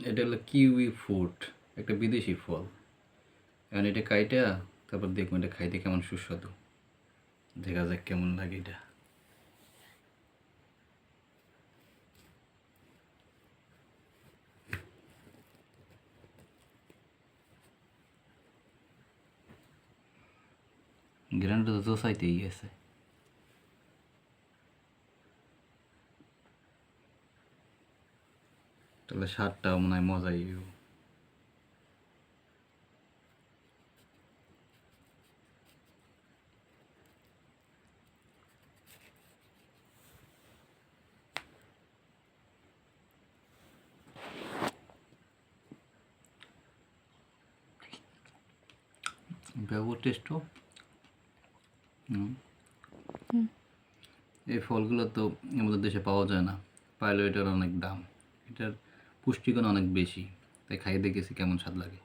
এটা হলো kiwi fruit, একটা বিদেশি ফল। এখন এটা কাইটা তারপর দেখবো এটা খাইতে কেমন সুস্বাদু। দেখা যাক কেমন লাগে এটা। গ্রানটা তো চাইতেই গেছে। তাহলে স্বাদটাও মনে হয় মজাই হইব। ব্যাপক টেস্টও। এই ফলগুলো তো আমাদের দেশে পাওয়া যায় না, পাইলেও এটার অনেক দাম। এটার পুষ্টিগুণ অনেক বেশি, তাই খাই দেখেছি কেমন স্বাদ লাগে।